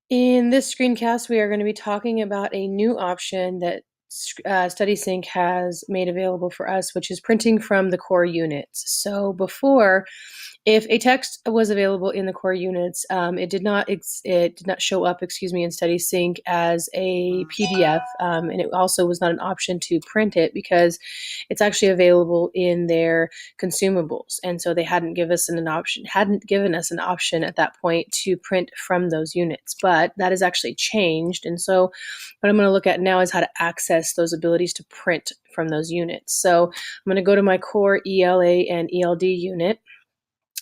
In this screencast, we are going to be talking about a new option that StudySync has made available for us, which is printing from the core units. So before, if a text was available in the core units, it did not show up, in StudySync as a PDF, and it also was not an option to print it because it's actually available in their consumables, and so they hadn't given us an option at that point to print from those units. But that has actually changed, and so what I'm going to look at now is how to access those abilities to print from those units. So I'm going to go to my core ELA and ELD unit.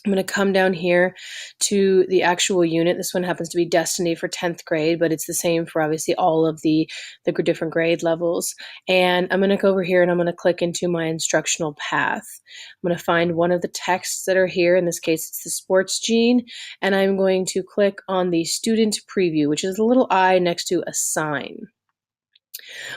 I'm going to come down here to the actual unit. This one happens to be Destiny for 10th grade, but it's the same for obviously all of the different grade levels. And I'm going to go over here and I'm going to click into my instructional path. I'm going to find one of the texts that are here. In this case, it's the sports gene. And I'm going to click on the student preview, which is a little eye next to assign.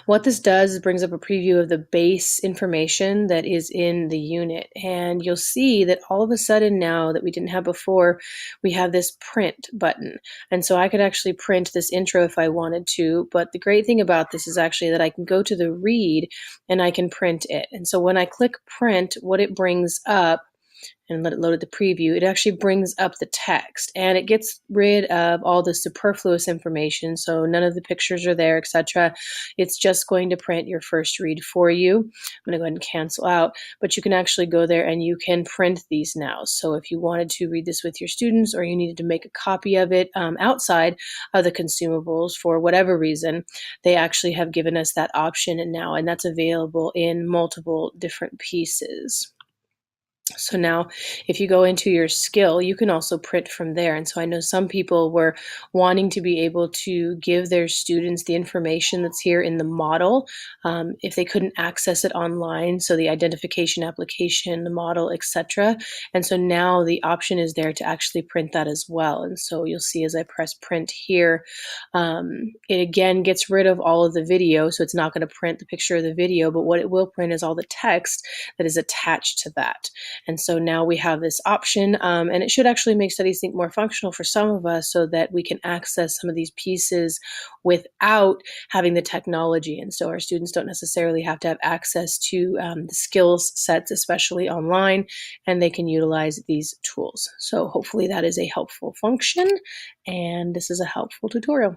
What this does is brings up a preview of the base information that is in the unit. And you'll see that all of a sudden now that we didn't have before, we have this print button. And so I could actually print this intro if I wanted to. But the great thing about this is actually that I can go to the read and I can print it. And so when I click print, what it brings up, and let it load at the preview, it actually brings up the text and it gets rid of all the superfluous information. So none of the pictures are there, etc. It's just going to print your first read for you. I'm going to go ahead and cancel out, but you can actually go there and you can print these now. So if you wanted to read this with your students or you needed to make a copy of it outside of the consumables for whatever reason, they actually have given us that option and that's available in multiple different pieces. So now if you go into your skill, you can also print from there. And so I know some people were wanting to be able to give their students the information that's here in the model if they couldn't access it online. So the identification application, the model, etc. And so now the option is there to actually print that as well. And so you'll see as I press print here, it again gets rid of all of the video. So it's not going to print the picture of the video, but what it will print is all the text that is attached to that. And so now we have this option, and it should actually make StudySync more functional for some of us so that we can access some of these pieces without having the technology. And so our students don't necessarily have to have access to the skills sets, especially online, and they can utilize these tools. So hopefully that is a helpful function, and this is a helpful tutorial.